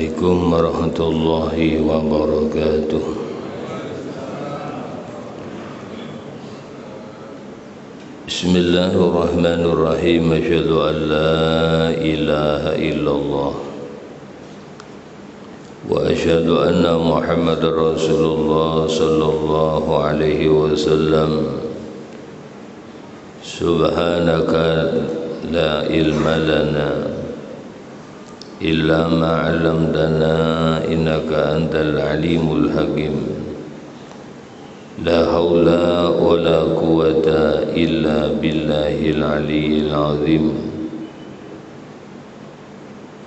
Assalamualaikum warahmatullahi wabarakatuh. Bismillahirrahmanirrahim. Asyhadu an la ilaha illallah wa asyhadu anna Muhammadar Rasulullah sallallahu alaihi wasallam. Subhanaka la ilma lana illa ma 'allamtana innaka antal alimul hakim. La haula wa la quwwata illa billahil aliyyil azim.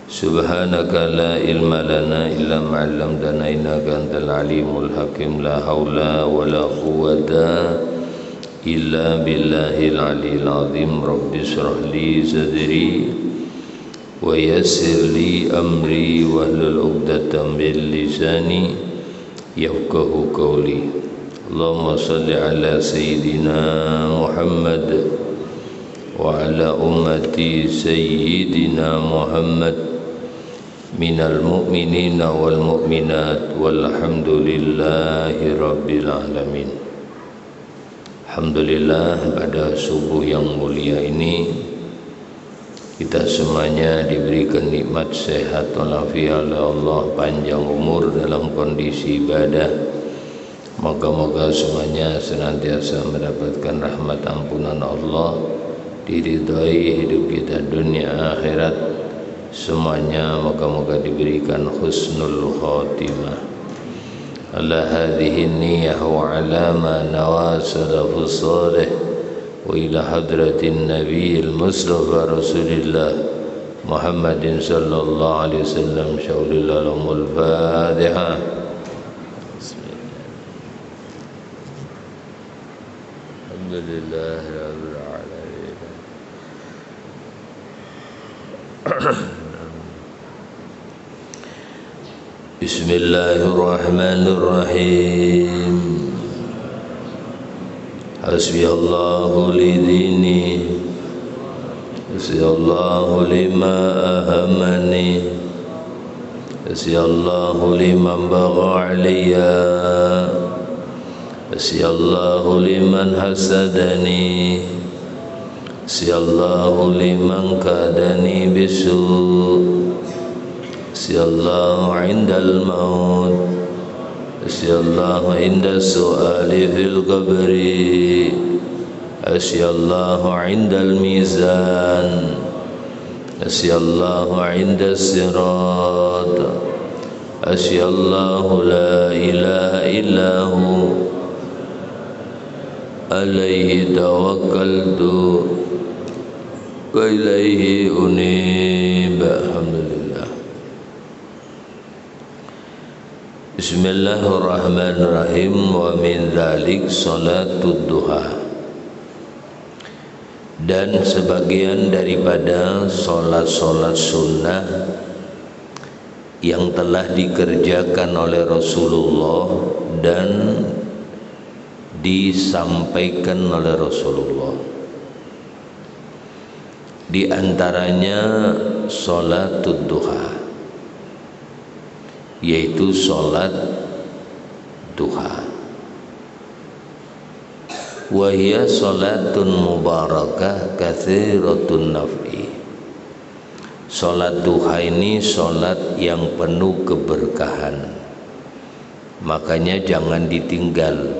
Subhanaka la ilma lana illa ma 'allamtana innaka antal alimul hakim. La haula wa la quwwata illa billahil aliyyil azim. Rabbi shrah li sadri wa yassir li amri wahlul 'uqdatam min lisani yafqahu qawli. Allahumma salli ala sayyidina Muhammad wa ala ummati sayyidina Muhammad minal mu'minina wal mu'minat walhamdulillahi rabbil alamin. Alhamdulillah, pada subuh yang mulia ini kita semuanya diberikan nikmat sehat walafiat oleh Allah, panjang umur dalam kondisi ibadah. Moga-moga semuanya senantiasa mendapatkan rahmat ampunan Allah, diridhai hidup kita dunia akhirat. Semuanya moga-moga diberikan husnul khotimah. Ala hadhihi niyyah wa ala ma nawa salafus salih wa ila hadratin nabiyil mustafa rasulillah Muhammadin sallallahu alaihi wasallam. Syaulillahi Fatihah. Alhamdulillahi rabbil alamin. Bismillahirrahmanirrahim. Hasbiyallahu li dini, hasbiyallahu lima ahamani, hasbiyallahu liman bagha alayya, hasbiyallahu liman hasadani, hasbiyallahu liman kadani bisu, hasbiyallahu indal maut, hasbiyallahu indas su'ali fil qabri, hasbiyallahu indal mizan, hasbiyallahu indas sirat, hasbiyallahu la ilaha illahu alaihi tawakkaltu wa ilaihi unib. Alhamdulillah. Bismillahirrahmanirrahim. Wa min dzalik salatud duha. Dan sebagian daripada solat-solat sunnah yang telah dikerjakan oleh Rasulullah dan disampaikan oleh Rasulullah, di antaranya sholatud duha, yaitu sholat duha. Wa hiya sholatun mubarakah katsiratun naf'i. Sholat duha ini sholat yang penuh keberkahan, makanya jangan ditinggal,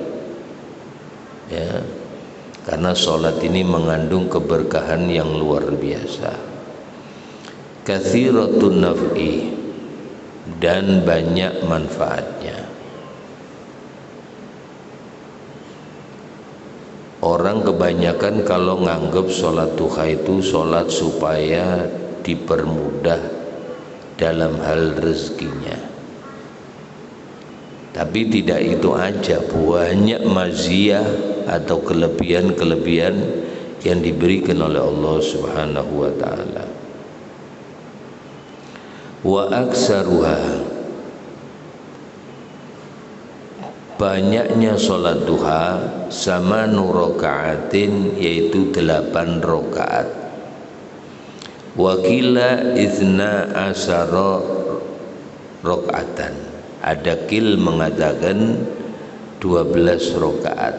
ya, karena sholat ini mengandung keberkahan yang luar biasa. Katsiratun naf'i, dan banyak manfaatnya. Orang kebanyakan kalau nganggap sholat duha itu sholat supaya dipermudah dalam hal rezekinya. Tapi tidak itu aja, banyak maziyah atau kelebihan-kelebihan yang diberikan oleh Allah Subhanahu wa taala. Wa aksaruha, banyaknya sholat duha sama rokaatin, yaitu 8 rokaat. Wakila izna asaro rakaatan. Ada qil mengatakan 12 rakaat.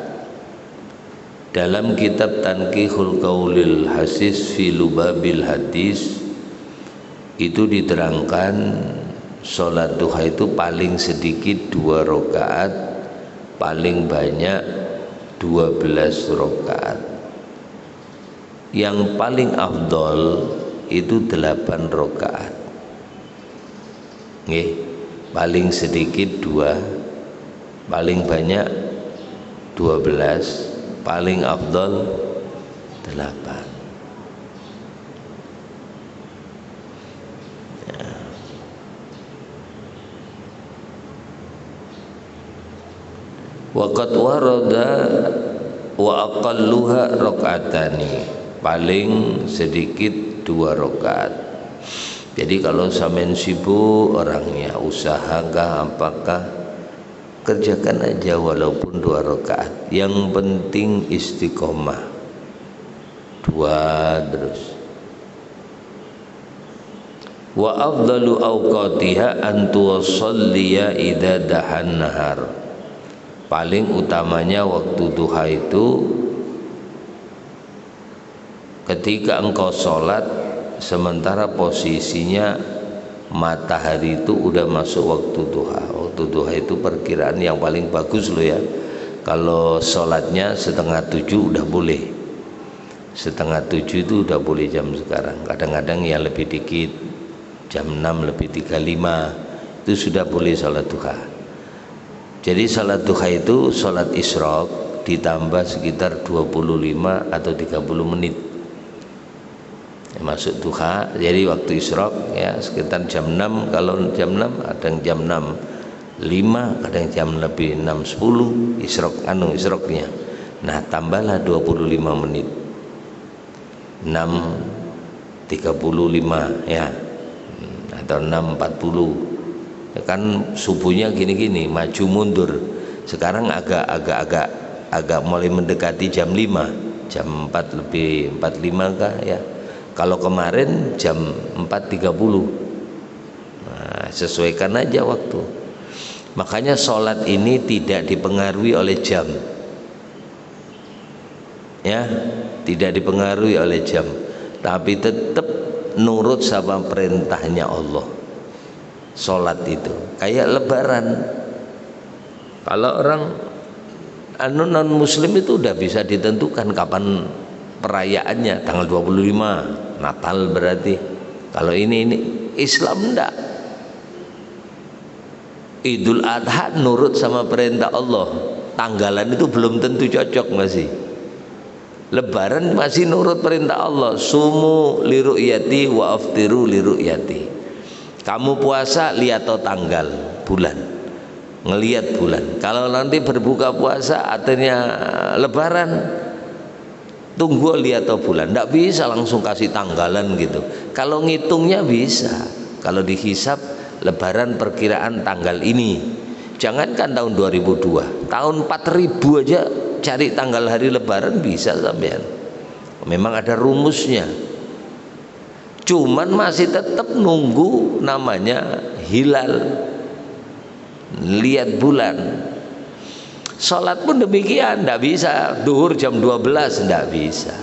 Dalam kitab Tanqihul Qaulil Hasis fi Lubabil Hadis itu diterangkan sholat duha itu paling sedikit 2 rakaat, paling banyak 12 rakaat. Yang paling afdol itu 8 rakaat. Nggih, paling sedikit 2, paling banyak 12, paling afdol 8. Waqad warada wa aqalluha rakaatani, paling sedikit 2 rakaat. Jadi kalau sampean sibuk orangnya, usaha kah apakah, kerjakan aja walaupun 2 rakaat. Yang penting istiqomah 2 terus. Wa afdalu awqatiha an tusalliya idza dahan nahar. Paling utamanya waktu duha itu ketika engkau sholat sementara posisinya matahari itu udah masuk waktu duha. Waktu duha itu perkiraan yang paling bagus loh ya. Kalau sholatnya 6:30 udah boleh, 6:30 itu udah boleh jam sekarang. Kadang-kadang ya lebih dikit, jam 6 lebih 35 itu sudah boleh sholat duha. Jadi salat duha itu salat isyraq ditambah sekitar 25 atau 30 menit. Masuk duha, jadi waktu isyraq ya sekitar jam 6, kalau jam 6 ada yang jam 6:05, ada yang jam lebih 6:10 isyraqnya. Nah, tambahlah 25 menit. 6:35 ya. Atau 6:40. Kan subuhnya gini-gini maju mundur. Sekarang agak mulai mendekati jam 5, jam 4 lebih 45 kah ya. Kalau kemarin jam 4:30. Nah, sesuaikan aja waktu. Makanya sholat ini tidak dipengaruhi oleh jam, ya, tidak dipengaruhi oleh jam, tapi tetap nurut sama perintahnya Allah. Sholat itu kayak lebaran. Kalau orang non muslim itu udah bisa ditentukan kapan perayaannya, tanggal 25 Natal berarti. Kalau ini Islam enggak. Idul Adha nurut sama perintah Allah, tanggalan itu belum tentu cocok masih. Lebaran masih nurut perintah Allah, sumu liru'yati wa aftiru liru'yati. Kamu puasa lihat tanggal bulan, ngelihat bulan. Kalau nanti berbuka puasa artinya lebaran, tunggu lihat bulan. Nggak bisa langsung kasih tanggalan gitu. Kalau ngitungnya bisa, kalau dihisap lebaran perkiraan tanggal ini. Jangankan tahun 2002, tahun 4000 aja cari tanggal hari lebaran bisa sampean. Memang ada rumusnya. Cuman masih tetap nunggu namanya hilal, lihat bulan. Sholat pun demikian, tidak bisa duhur jam 12, tidak bisa.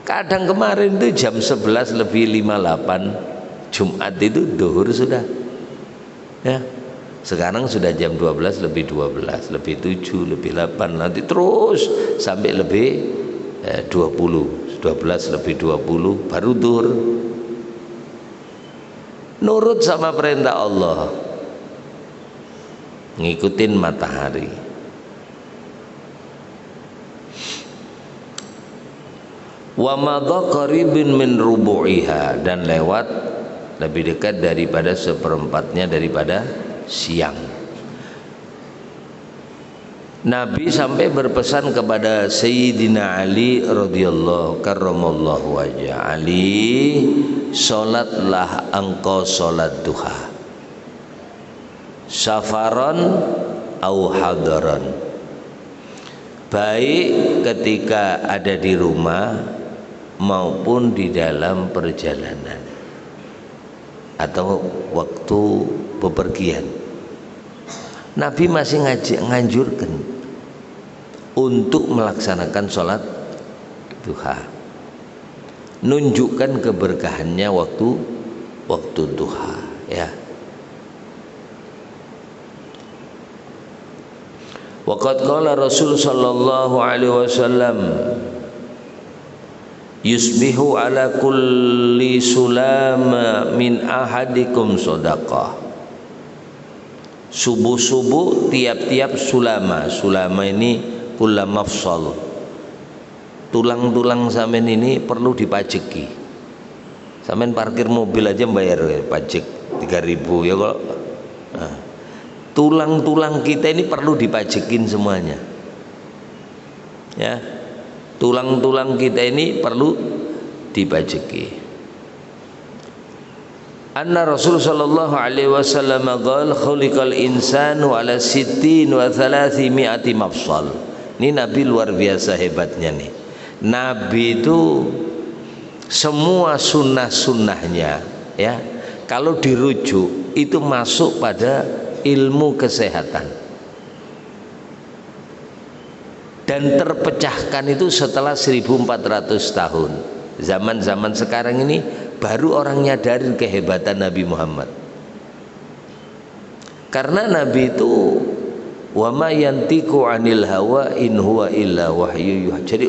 Kadang kemarin itu jam 11 lebih 58 Jumat itu duhur sudah ya. Sekarang sudah jam 12 lebih 12, lebih 7, lebih 8, nanti terus sampai lebih 20, 12 lebih 20 baru duhur. Nurut sama perintah Allah, ngikutin matahari. Wa madha qaribin min rubu'iha, dan lewat lebih dekat daripada seperempatnya daripada siang. Nabi sampai berpesan kepada Sayyidina Ali radhiyallahu karramallahu wajah, Ali, sholatlah engkau sholat duha, safaron au hadaron, baik ketika ada di rumah maupun di dalam perjalanan. atau waktu bepergian, Nabi masih nganjurkan untuk melaksanakan sholat duha, nunjukkan keberkahannya waktu duha, ya. Waqad qala Rasul sallallahu alaihi wasallam, yusbihu ala kulli sulama min ahadikum shadaqah. Subuh-subuh tiap-tiap sulama ini kulla mafsal, tulang-tulang sampean ini perlu dipajeki. Sampean parkir mobil aja bayar pajak 3.000 ya kok. Nah, tulang-tulang kita ini perlu dipajekin semuanya, ya. Tulang-tulang kita ini perlu dipajeki. Anna Rasul sallallahu alaihi wasallam qala khuliqal insanu ala 60 wa 300 mafsal. Ini Nabi luar biasa hebatnya nih. Nabi itu semua sunnah-sunnahnya, ya, kalau dirujuk itu masuk pada ilmu kesehatan dan terpecahkan itu setelah 1400 tahun. Zaman-zaman sekarang ini baru orang nyadarin kehebatan Nabi Muhammad, karena Nabi itu wa ma yantiqu anil hawa in huwa illa wahyu yuha. Jadi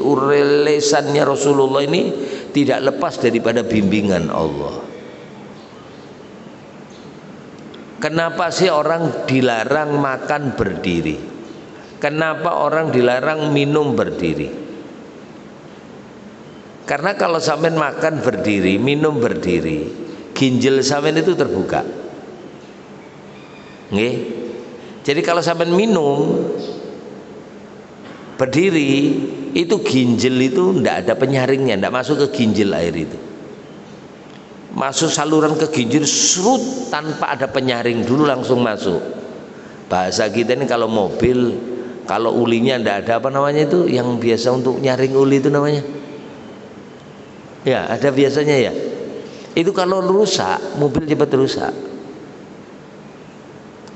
lesannya Rasulullah ini tidak lepas daripada bimbingan Allah. Kenapa sih orang dilarang makan berdiri? Kenapa orang dilarang minum berdiri? Karena kalau sampean makan berdiri, minum berdiri, ginjal sampean itu terbuka. Nggih. Jadi kalau sampean minum berdiri, itu ginjal itu ndak ada penyaringnya, ndak masuk ke ginjal air itu. Masuk saluran ke ginjal serut tanpa ada penyaring dulu langsung masuk. Bahasa kita ini kalau mobil, kalau ulinya ndak ada apa namanya itu yang biasa untuk nyaring uli itu namanya, ya ada biasanya ya. Itu kalau rusak, mobil cepat rusak.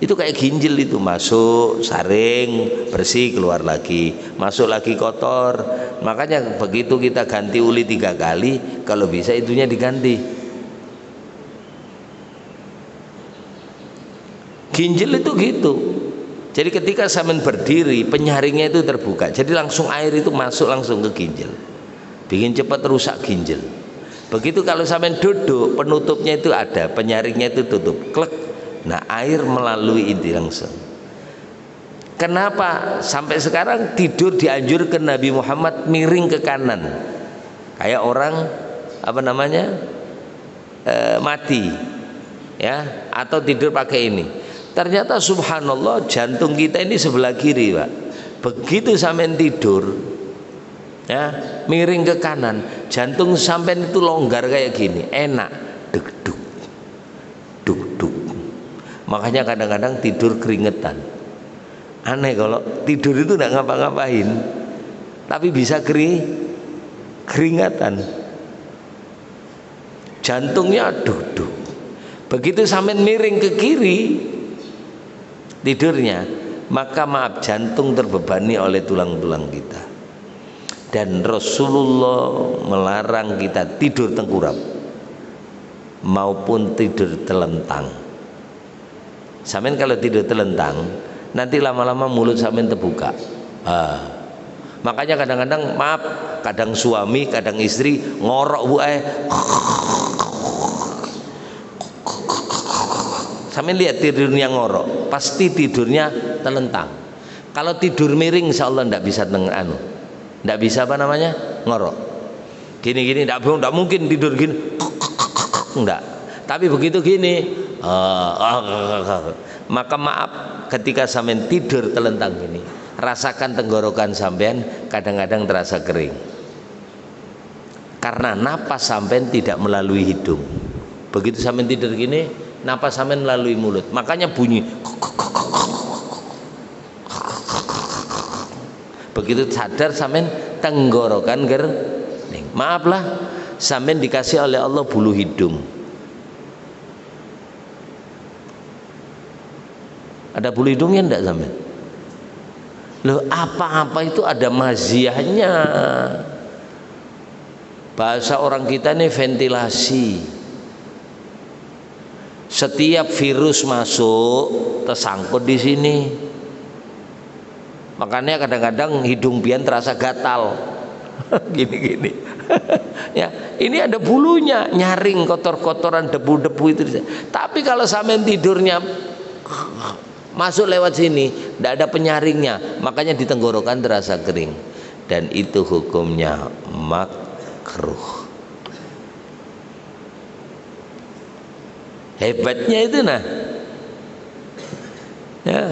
Itu kayak ginjal itu, masuk saring bersih keluar lagi, masuk lagi kotor. Makanya begitu kita ganti uli 3 kali, kalau bisa itunya diganti. Ginjal itu gitu. Jadi ketika sampean berdiri, penyaringnya itu terbuka, jadi langsung air itu masuk langsung ke ginjal, bikin cepat rusak ginjal. Begitu kalau sampean duduk, penutupnya itu ada, penyaringnya itu tutup, klek. Nah, air melalui itu langsung. Kenapa sampai sekarang tidur dianjurkan Nabi Muhammad miring ke kanan, kayak orang apa namanya mati, ya, atau tidur pakai ini. Ternyata subhanallah jantung kita ini sebelah kiri, Pak. Begitu sampean tidur, ya, miring ke kanan, jantung sampean itu longgar kayak gini, enak, duk duk duk duk. Makanya kadang-kadang tidur keringetan. Aneh kalau tidur itu nggak ngapa-ngapain, tapi bisa keringatan. Jantungnya duk duk. Begitu sampean miring ke kiri tidurnya, maka maaf, jantung terbebani oleh tulang-tulang kita. Dan Rasulullah melarang kita tidur tengkurap maupun tidur telentang. Sampean kalau tidur telentang, nanti lama-lama mulut sampean terbuka. Makanya kadang-kadang maaf, kadang suami, kadang istri ngorok bu Sampean lihat tidurnya ngorok, pasti tidurnya telentang. Kalau tidur miring, insya Allah ndak bisa ndak bisa apa namanya ngorok. Gini-gini ndak mungkin tidur gini, ndak. Tapi begitu gini, maka maaf ketika sampean tidur telentang gini, rasakan tenggorokan sampean kadang-kadang terasa kering. Karena napas sampean tidak melalui hidung. Begitu sampean tidur gini, napas sampean melalui mulut, makanya bunyi. Begitu sadar sampean tenggorokan kering. Maaflah, sampean dikasih oleh Allah bulu hidung. Ada bulu hidungnya enggak sampean? Loh, apa-apa itu ada maziahnya. Bahasa orang kita ini ventilasi. Setiap virus masuk tersangkut di sini. Makanya kadang-kadang hidung pian terasa gatal. Gini-gini. Ya, ini ada bulunya, nyaring kotor-kotoran, debu-debu itu. Tapi kalau sampean tidurnya masuk lewat sini, tidak ada penyaringnya, makanya di tenggorokan terasa kering, dan itu hukumnya makruh. Hebatnya itu nah. Ya.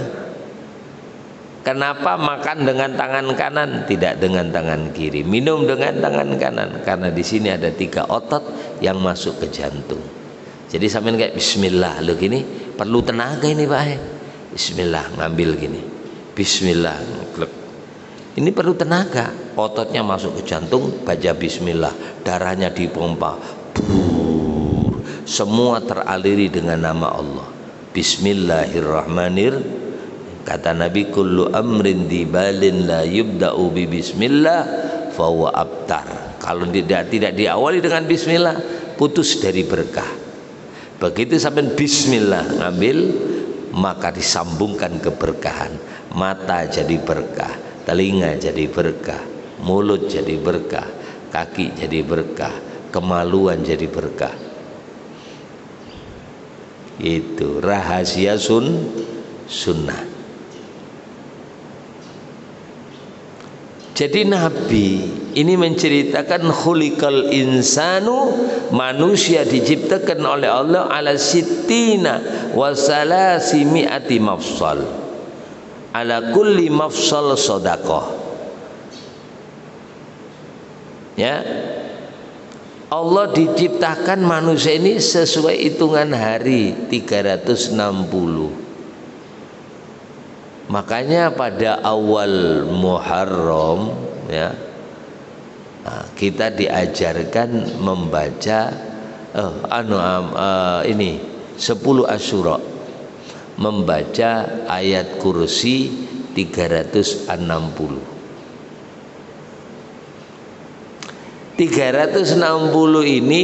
Kenapa makan dengan tangan kanan, tidak dengan tangan kiri? Minum dengan tangan kanan, karena di sini ada 3 otot yang masuk ke jantung. Jadi sampean kayak bismillah, lo gini perlu tenaga ini Pak. Bismillah, ngambil gini. Bismillah, klep. Ini perlu tenaga. Ototnya masuk ke jantung, baca bismillah, darahnya dipompa. Buh, semua teraliri dengan nama Allah. Bismillahirrahmanirrahim. Kata Nabi, kullu amrin dibalin la yubda'u bi bismillah fahuwa abtar. Kalau tidak diawali dengan bismillah, putus dari berkah. Begitu sampai bismillah ngambil, maka disambungkan keberkahan. Mata jadi berkah, telinga jadi berkah, mulut jadi berkah, kaki jadi berkah, kemaluan jadi berkah. Itu rahasia sunnah. Jadi Nabi ini menceritakan khuliqal insanu, manusia diciptakan oleh Allah ala sittina wa salasimi'ati mafsal, ala kulli mafsal sadaqah. Ya, Allah diciptakan manusia ini sesuai hitungan hari 360. Makanya pada awal Muharram ya, kita diajarkan membaca ini 10 Asyura, membaca ayat kursi 360. 360 ini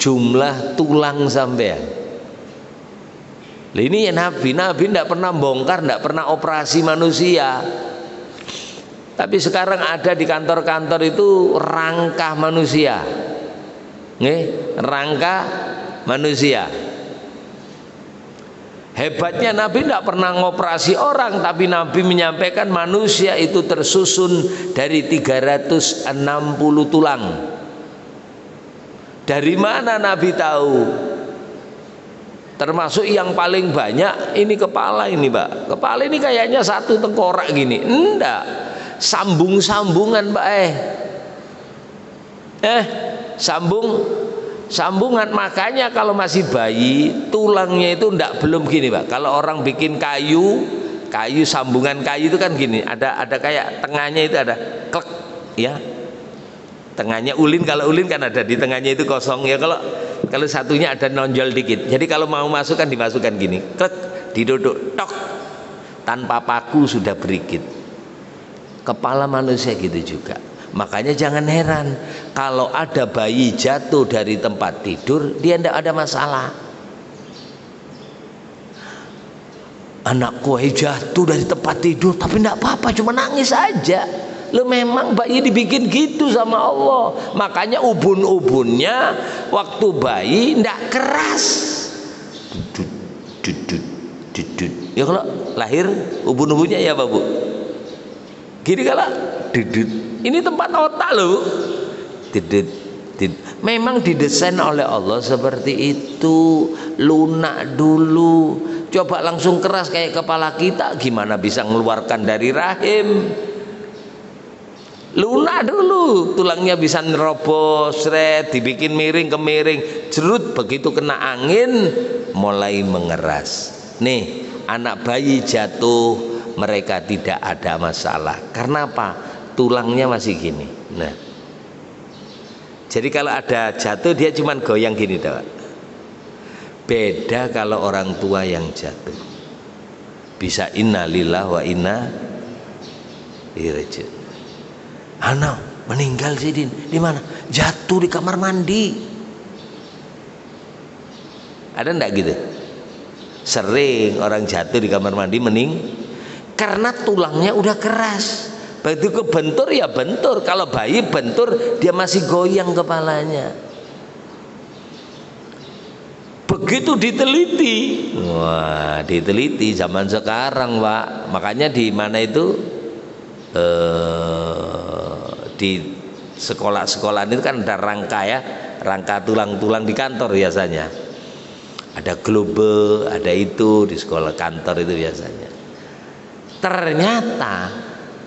jumlah tulang sampean. Ini ya Nabi tidak pernah bongkar, tidak pernah operasi manusia. Tapi sekarang ada di kantor-kantor itu rangka manusia. Rangka manusia. Hebatnya Nabi tidak pernah ngoperasi orang, tapi Nabi menyampaikan manusia itu tersusun dari 360 tulang. Dari mana Nabi tahu? Termasuk yang paling banyak ini kepala ini Pak. Kepala ini kayaknya satu tengkorak gini. Enggak, sambungan Pak. Sambungan. Makanya kalau masih bayi tulangnya itu belum gini Pak. Kalau orang bikin kayu sambungan kayu itu kan gini, ada kayak tengahnya itu ada klek ya. Tengahnya ulin, kalau ulin kan ada di tengahnya itu kosong ya. Kalau satunya ada nonjol dikit. Jadi kalau mau masuk kan dimasukkan gini, klek, diduduk, tok, tanpa paku sudah berikit. Kepala manusia gitu juga. Makanya jangan heran kalau ada bayi jatuh dari tempat tidur, dia tidak ada masalah. Anakku jatuh dari tempat tidur, tapi tidak apa-apa, cuma nangis aja. Lo memang bayi dibikin gitu sama Allah. Makanya ubun-ubunnya waktu bayi tidak keras. Ya kalau lahir ubun-ubunnya ya Pak Bu. Gini kalau dudut. Ini tempat otak loh. Dudut. Memang didesain oleh Allah seperti itu. Lunak dulu. Coba langsung keras kayak kepala kita, gimana bisa mengeluarkan dari rahim? Lunak dulu, tulangnya bisa nerobos, dibikin miring ke miring, jerut, begitu kena angin mulai mengeras. Nih, anak bayi jatuh, mereka tidak ada masalah. Karena apa? Tulangnya masih gini. Nah, jadi kalau ada jatuh dia cuma goyang gini doang. Beda kalau orang tua yang jatuh. bisa inna lillah wa inna ilaihi raji'un. Anak meninggal Sidin di mana? Jatuh di kamar mandi. Ada enggak gitu? Sering orang jatuh di kamar mandi karena tulangnya udah keras. Begitu kebentur ya bentur. Kalau bayi bentur dia masih goyang kepalanya. Begitu diteliti, wah diteliti zaman sekarang Pak. Makanya di mana itu di sekolah-sekolah itu kan ada rangka ya, rangka tulang-tulang di kantor biasanya. Ada globe, ada itu di sekolah kantor itu biasanya. Ternyata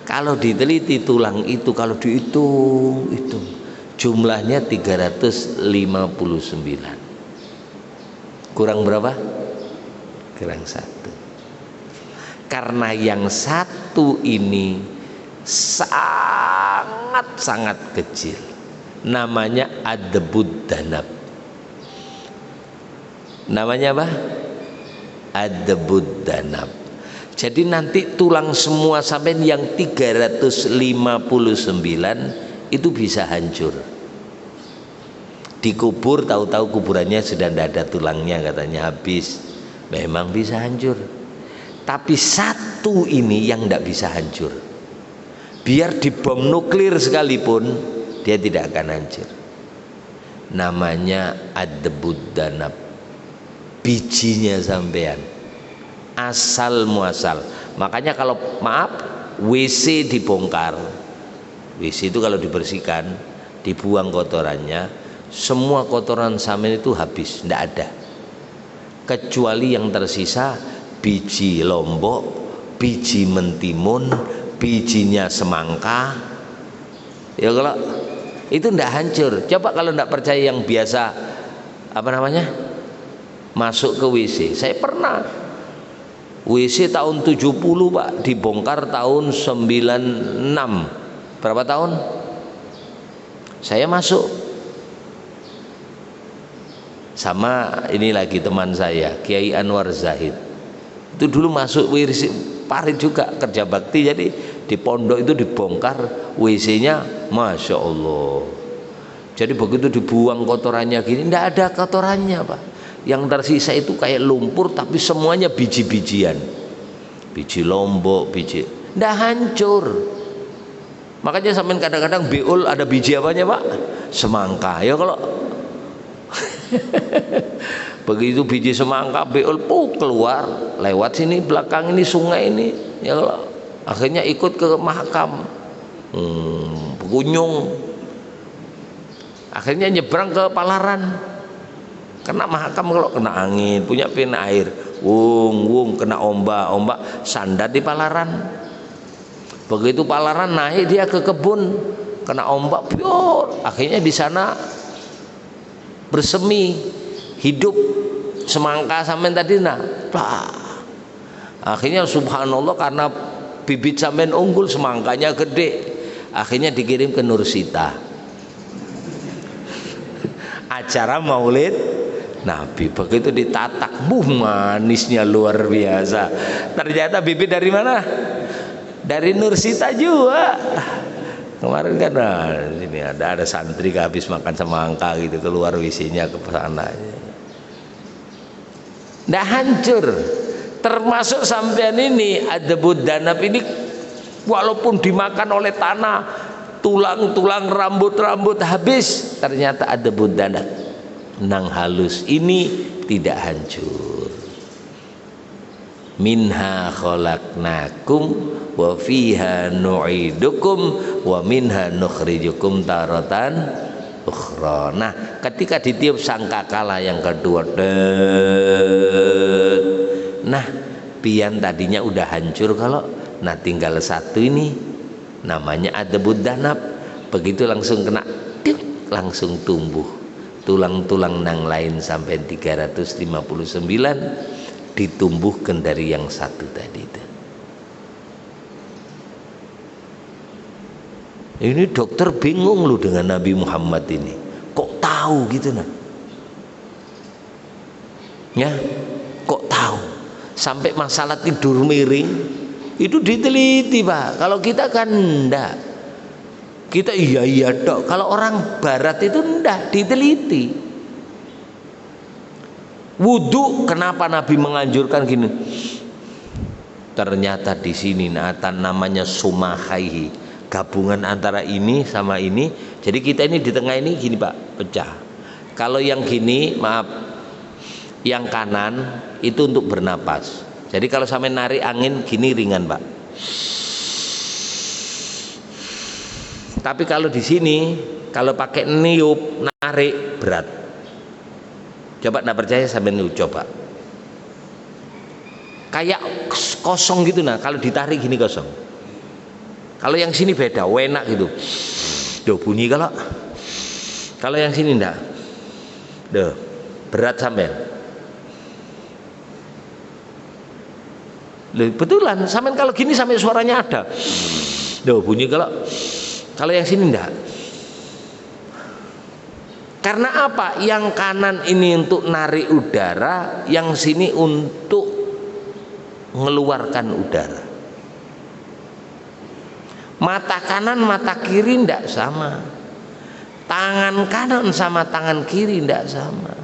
kalau diteliti tulang itu kalau dihitung jumlahnya 359. Kurang berapa? Kurang 1. Karena yang satu ini sangat-sangat kecil. Namanya adbud danab. Namanya apa? Adbud danab. Jadi nanti tulang semua sampai yang 359 itu bisa hancur. Dikubur tahu-tahu kuburannya sudah tidak ada tulangnya, katanya habis. Memang bisa hancur. Tapi satu ini yang tidak bisa hancur. Biar dibom nuklir sekalipun dia tidak akan hancur. Namanya adbud danab. Bijinya sampean asal muasal. Makanya kalau maaf WC dibongkar, WC itu kalau dibersihkan dibuang kotorannya, semua kotoran sampean itu habis, tidak ada kecuali yang tersisa biji lombok, biji mentimun, bijinya semangka. Ya kalau itu tidak hancur. Coba kalau tidak percaya yang biasa apa namanya masuk ke WC, saya pernah WC tahun 70 Pak, dibongkar tahun 96. Berapa tahun? Saya masuk sama ini lagi teman saya Kiai Anwar Zahid. Itu dulu masuk WC parit juga, kerja bakti, jadi di pondok itu dibongkar WC-nya, Masya Allah. Jadi begitu dibuang kotorannya gini, tidak ada kotorannya Pak. Yang tersisa itu kayak lumpur tapi semuanya biji-bijian, biji lombok, biji, ndak hancur. Makanya sampean kadang-kadang beul ada biji apanya Pak? Semangka. Ya kalau begitu biji semangka beul keluar lewat sini belakang ini sungai ini, ya kalau akhirnya ikut ke mahakam, Gunung, akhirnya nyebrang ke Palaran. Kena mahakam kalau kena angin, punya pena air, wung kena ombak sandar di Palaran. Begitu Palaran naik dia ke kebun, kena ombak pior, akhirnya di sana bersemi hidup semangka sampean tadi akhirnya subhanallah karena bibit sampean unggul, semangkanya gede, akhirnya dikirim ke Nursita. Acara Maulid Nabi, begitu ditatak, manisnya luar biasa. Ternyata bibit dari mana? Dari Nursita juga. Kemarin kan ini ada santri habis makan semangka gitu, keluar WC-nya ke sana. Nggak hancur. Termasuk sampean ini adbud danab ini, walaupun dimakan oleh tanah, tulang-tulang, rambut-rambut habis, ternyata adbud danab nang halus ini tidak hancur. Minha khalaqnakum wa fiha nu'idukum wa minha nukhrijukum taratan ukhra. Nah, ketika ditiup sangkakala yang kedua, nah pian tadinya udah hancur, kalau nah tinggal satu ini namanya adbud danab. Begitu langsung kena langsung tumbuh tulang-tulang nang lain sampai 359 ditumbuhkan dari yang satu tadi itu. Ini dokter bingung loh dengan Nabi Muhammad ini, kok tahu gitu nah? Ya, kok tahu? sampai masalah tidur miring itu diteliti Pak. Kalau kita kan enggak, kita iya dok. Kalau orang barat itu enggak diteliti. Wudhu, kenapa Nabi menganjurkan gini? Ternyata di sini namanya sumahaihi, gabungan antara ini sama ini. Jadi kita ini di tengah ini gini Pak, pecah. Kalau yang gini, maaf, yang kanan itu untuk bernapas. Jadi kalau sampai narik angin gini ringan Pak. Tapi kalau di sini, kalau pakai niup narik berat. Coba nggak percaya sampai niup coba. Kayak kosong gitu nah, kalau ditarik gini kosong. Kalau yang sini beda, enak gitu. Duh bunyi kalau yang sini enggak. Duh, berat sampean. Loh, betulan, sampean kalau gini sampai suaranya ada. Duh bunyi kalau yang sini enggak. Karena apa? Yang kanan ini untuk narik udara, yang sini untuk mengeluarkan udara. Mata kanan mata kiri tidak sama, tangan kanan sama tangan kiri tidak sama.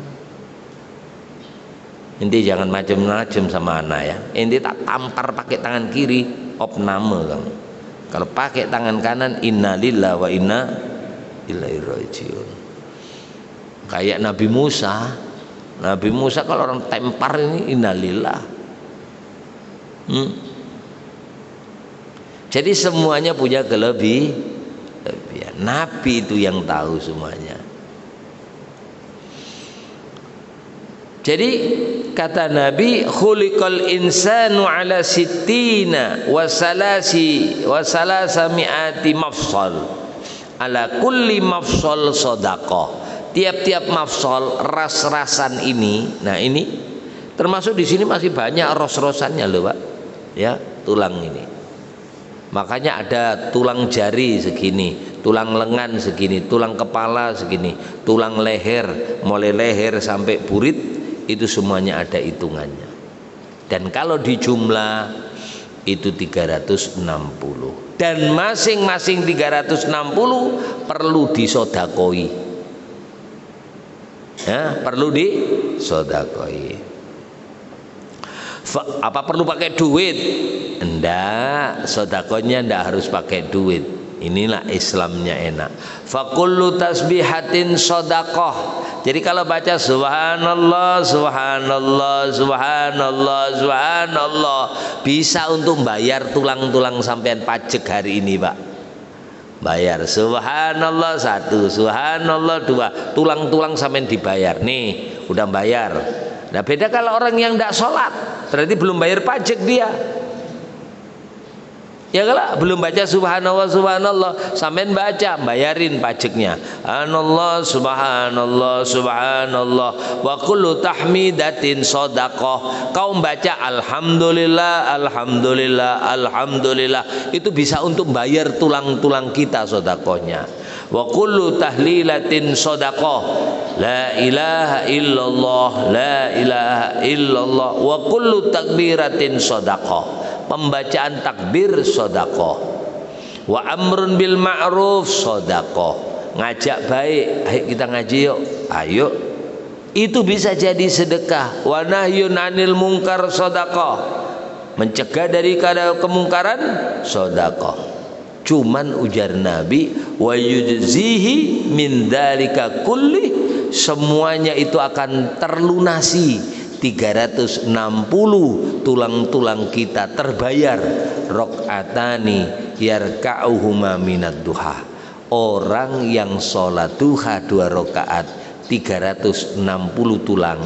Inti jangan macam-macam sama anak ya. Inti tak tampar pakai tangan kiri opname kamu. Kalau pakai tangan kanan innalillahi wa inna ilaihi rajiun. Kayak Nabi Musa kalau orang tempar ini innalillah. Jadi semuanya punya kelebihan. Nabi itu yang tahu semuanya. Jadi kata Nabi, khuliqal insanu ala sittina wa salasami'ati mafsal. Ala kulli mafsal sadaqah. Tiap-tiap mafsal ras-rasan ini, nah ini termasuk di sini masih banyak ros-rosannya loh Pak. Ya, tulang ini. Makanya ada tulang jari segini, tulang lengan segini, tulang kepala segini, tulang leher, mulai leher sampai burit itu semuanya ada hitungannya. Dan kalau dijumlah itu 360. Dan masing-masing 360 perlu disodakoi. Ya, perlu disodakoi. Apa perlu pakai duit? Enggak, sodakonya enggak harus pakai duit. Inilah Islamnya enak. Fakullu tasbihatin sodakoh. Jadi kalau baca subhanallah, subhanallah, subhanallah, subhanallah, bisa untuk bayar tulang-tulang sampean pajak hari ini Pak. Bayar subhanallah 1, subhanallah 2, tulang-tulang sampean dibayar. Nih, udah bayar. Nah beda kalau orang yang tidak sholat, berarti belum bayar pajak dia. Ya kalau belum baca subhanallah subhanallah, sampean baca, bayarin pajaknya. Anallah subhanallah subhanallah wa kullu tahmidatin shadaqah. Kau baca alhamdulillah alhamdulillah alhamdulillah, itu bisa untuk bayar tulang-tulang kita sedekahnya. Wa kullu tahlilatin shadaqah. La ilaha illallah la ilaha illallah wa kullu takbiratin shadaqah. Pembacaan takbir sedekah. Wa amrun bil ma'ruf sedekah. Ngajak baik, ayo kita ngaji yuk. Ayo. Itu bisa jadi sedekah. Wa nahyun 'anil munkar sedekah. Mencegah dari kemungkaran sedekah. Cuman ujar Nabi, wa yujzihi min dzalika kulli, semuanya itu akan terlunasi. 360 tulang-tulang kita terbayar. Rok'atani yarka'uhuma minad duha. Orang yang sholat duha 2 rakaat, 360 tulang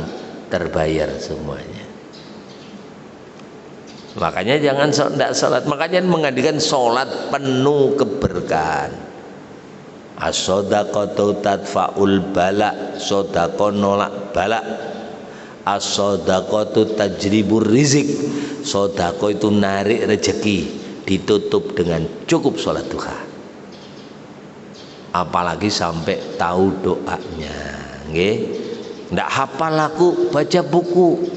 terbayar semuanya. Makanya jangan tidak sholat. Makanya mengadakan sholat penuh keberkahan. As-sodaqatu tadfa'ul bala. Sodaqo nolak bala. As-sodaqatu tajribur rizik. Sodaqo itu narik rezeki, ditutup dengan cukup sholat duha. Apalagi sampai tahu doanya, nggih. Ndak hafal aku, baca buku.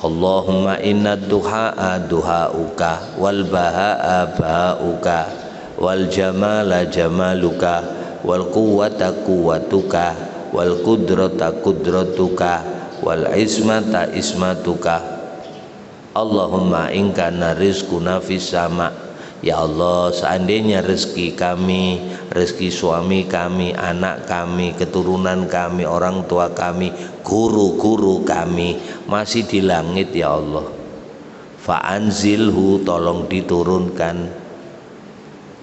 Allahumma inna duhaa duhauka wal bahaa bahauka wal jamala jamaluka wal quwwata quwwatuka wal qudrata qudratuka wal ismata ismatuka. Allahumma in kana rizquna fis sama. Ya Allah, seandainya rezeki kami, rezeki suami kami, anak kami, keturunan kami, orang tua kami, guru-guru kami masih di langit, ya Allah, fa'anzilhu, tolong diturunkan.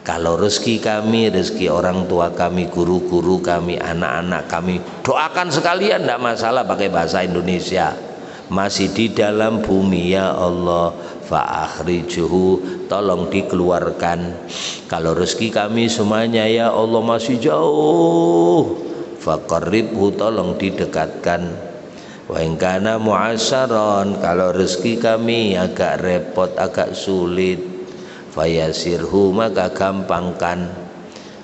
Kalau rezeki kami, rezeki orang tua kami, guru-guru kami, anak-anak kami, doakan sekalian, tidak masalah pakai bahasa Indonesia, masih di dalam bumi, ya Allah, fa'akhrijuhu, tolong dikeluarkan. Kalau rezeki kami semuanya, ya Allah, masih jauh, faqarribhu, tolong didekatkan. Wa in kana mu'assaron, kalau rezeki kami agak repot, agak sulit, fayasirhu, maka gampangkan.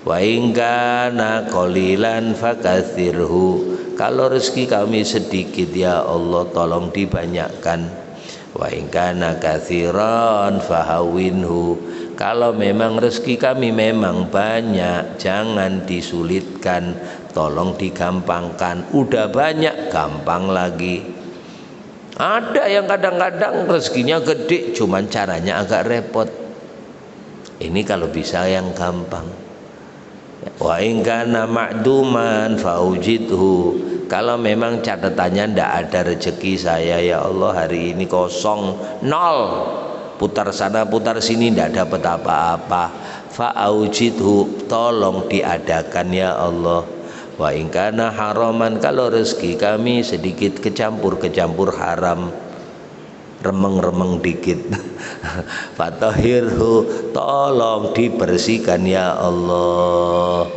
Wa in kana qalilan fakatsirhu, kalau rezeki kami sedikit, ya Allah, tolong dibanyakkan. Wa in kana katsiran fahawinhu, kalau memang rezeki kami memang banyak, jangan disulitkan, tolong digampangkan. Udah banyak, gampang lagi. Ada yang kadang-kadang rezekinya gede, cuman caranya agak repot. Ini kalau bisa yang gampang. Wa in kana ma'duman faujidhu, kalau memang catatannya ndak ada rezeki saya, ya Allah, hari ini kosong, nol, putar sana putar sini ndak dapat apa-apa, fa'aujidhu, tolong diadakan, ya Allah. Wa in kana haraman, kalau rezeki kami sedikit kecampur haram, remeng-remeng dikit, fatahirhu, tolong dibersihkan, ya Allah.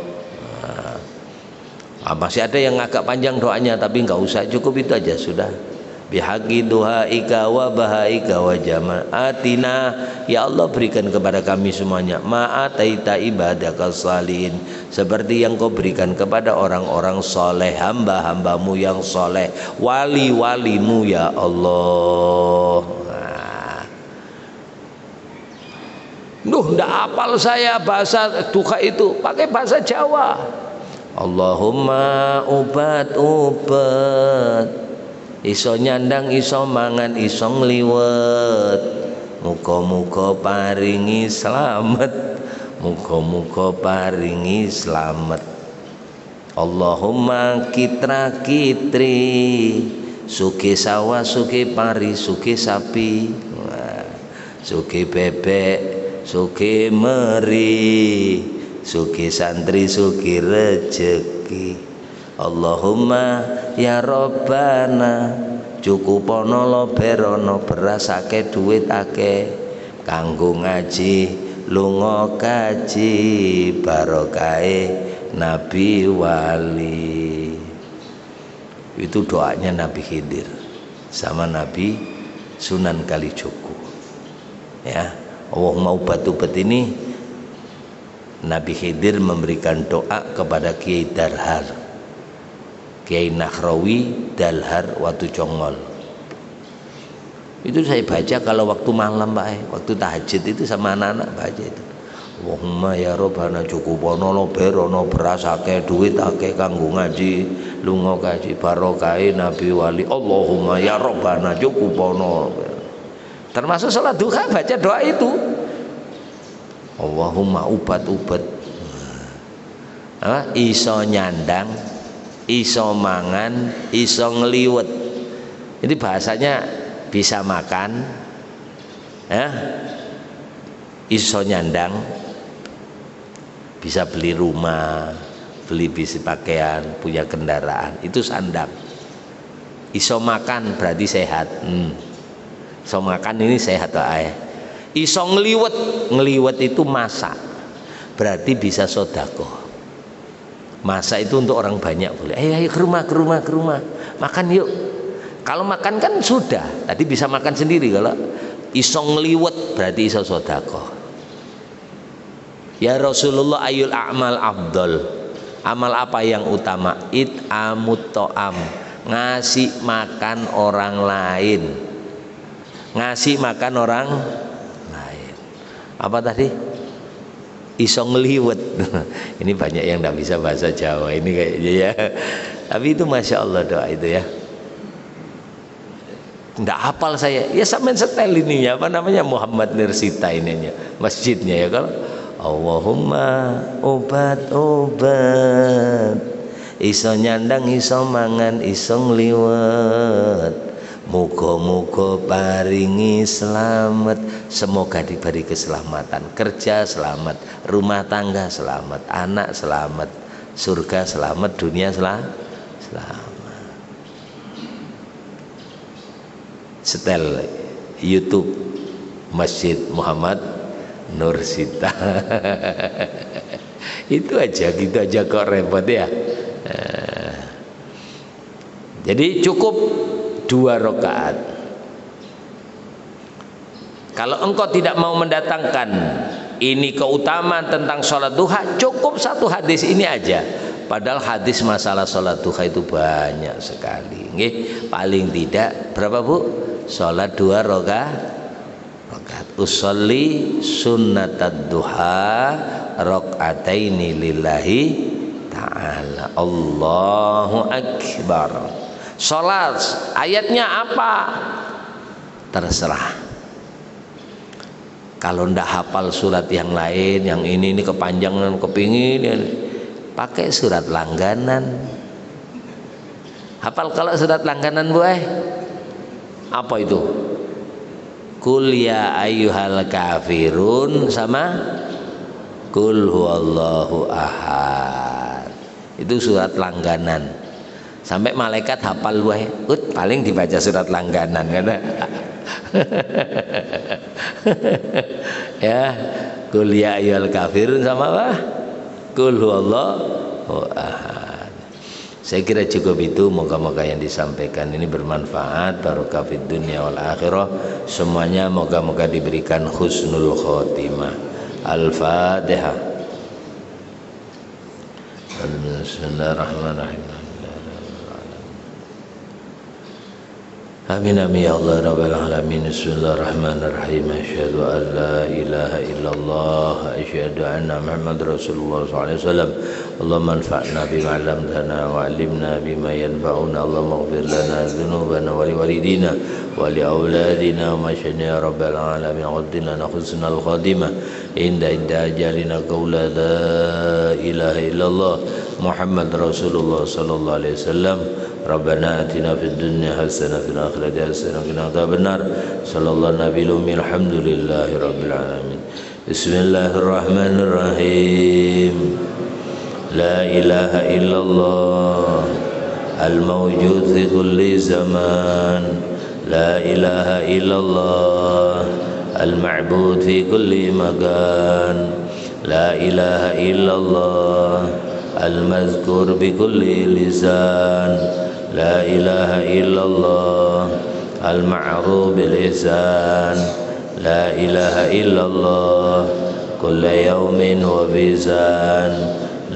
Masih ada yang agak panjang doanya, tapi nggak usah, cukup itu aja sudah. Bihaqi duhaika wa bahaika wa jama'atina, ya Allah, berikan kepada kami semuanya ma'ataita ibadaka salihin, seperti yang kau berikan kepada orang-orang soleh, hamba-hambamu yang soleh, wali-walimu, ya Allah. Ndak hafal saya bahasa duha itu, pakai bahasa Jawa. Allahumma ubat iso nyandang, iso mangan, iso ngliwet, muga-muga paringi slamet, muga-muga paringi slamet. Allahumma kitra kitri, suki sawah, suki pari, suki sapi, suki bebek, suki meri, suki santri, suki rejeki. Allahumma ya Rabbana, cukupono lo berono beras ake, duit ake, kanggo ngaji lunga kaji, barokahe nabi wali. Itu doanya Nabi Khidir sama Nabi Sunan Kalijogo, ya. Allahumma ubat-ubat ini Nabi Khidir memberikan doa kepada Kiai Darhar, Kiai Nahrawi Dalhar Watu Congol. Itu saya baca kalau waktu malam, Pak, waktu tahajud itu sama anak-anak baca itu. Allahumma ya Rabbana cukupono lo berono beras akeh, duit akeh, kanggo ngaji lunga kaji, barokahe nabi wali. Allahumma ya Rabbana cukupono. Termasuk salat duha baca doa itu. Allahumma ubat-ubat, iso nyandang, iso mangan, iso ngeliwet. Jadi bahasanya bisa makan, ya, iso nyandang, bisa beli rumah, beli bisi pakaian, punya kendaraan, itu sandang. Iso makan berarti sehat. Iso makan ini sehat, Pak. Iso ngeliwet, ngeliwet itu masak, berarti bisa sodako. Masak itu untuk orang banyak boleh. Ayo ke rumah, makan yuk. Kalau makan kan sudah, tadi bisa makan sendiri. Kalau iso ngeliwet berarti iso sodako. Ya Rasulullah, ayul a'mal afdol, amal apa yang utama? It'amut to'am, ngasih makan orang lain. ngasih makan orang lain. Apa tadi? Iso ngeliwet. Ini banyak yang tidak bisa bahasa Jawa ini kayaknya ya. Tapi itu masya Allah doa itu ya. Tidak hafal saya. Ya sampai setel ini ya. Apa namanya, Muhammad Nirsita ininya, masjidnya ya. Kalau Allahumma obat iso nyandang, iso mangan, iso ngliwet, muga-muga paringi selamat. Semoga diberi keselamatan, kerja selamat, rumah tangga selamat, anak selamat, surga selamat, dunia selamat. Setel YouTube Masjid Muhammad Nursita. Itu aja, gitu aja kok repot ya. Jadi cukup 2 rakaat. Kalau engkau tidak mau mendatangkan ini keutamaan tentang sholat duha, cukup 1 hadis ini aja. Padahal hadis masalah sholat duha itu banyak sekali. Nggih, paling tidak berapa Bu? Sholat 2 rakaat. Usolli sunnatad duha rakaataini lillahi ta'ala. Allahu akbar. Sholat ayatnya apa? Terserah. Kalau ndak hafal surat yang lain, yang ini kepanjangan, kepingin, pakai surat langganan. Hafal kalau surat langganan Bu? Apa itu? Qul ya ayyuhal kafirun sama Qul huwallahu ahad. Itu surat langganan. Sampai malaikat hafal wae. Paling dibaca surat langganan kan. Ya, Qul ya ayyuhal kafirun sama apa? Qul huwallahu ahad. Saya kira cukup itu. Moga-moga yang disampaikan ini bermanfaat, barokah fid dunya wal akhirah. Semuanya moga-moga diberikan husnul khotimah. Al-Fatihah. Bismillahirrahmanirrahim. Amin amin ya Allah rabbal alamin. Bismillahirrahmanirrahim. Asyhadu an la ilaha illallah, asyhadu anna Muhammadar Rasulullah sallallahu alaihi wasallam. Allahumma anfa'na bima 'allamtana wa 'allimna bima yanfa'una. Allahumma ighfir lana dhunubana wa liwalidina wa liauladina wa masyana ya rabbal alamin. Qaddina husnal khatimah inda ajalina qaula la ilaha illallah Muhammad Rasulullah sallallahu alaihi wasallam. Rabbana atina fid dunya hasanah fil akhirati hasanah wa qina adzabannar. Sallallahu nabiyil ummi. Alhamdulillahi rabbil alamin. Bismillahirrahmanirrahim. La ilaha illallah al-mawjud fi kulli zaman. La ilaha illallah al-ma'bud fi kulli makan. La ilaha illallah al-mazkur bi kulli lisan. La ilaha illallah al-ma'ruf bil ihsan. La ilaha illallah kulla yawmin wa bizan.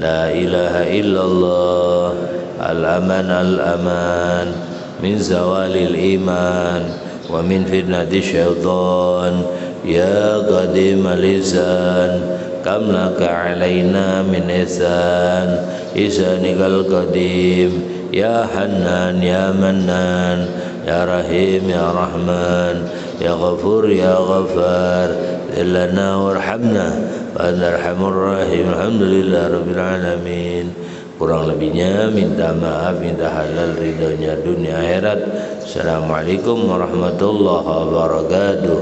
La ilaha illallah al-aman al-aman min zawalil iman wa min fitnati syaitan. Ya qadim al-lisan kam laka alaina min ihsan. Isanikal qadim ya Hannan ya Mannan ya Rahim ya Rahman ya Ghafur ya Ghafar lana warhamna wa anta arhamur rahim. Alhamdulillah rabbil alamin. Kurang lebihnya minta maaf, minta halal ridhonya dunia akhirat. Assalamualaikum warahmatullahi wabarakatuh.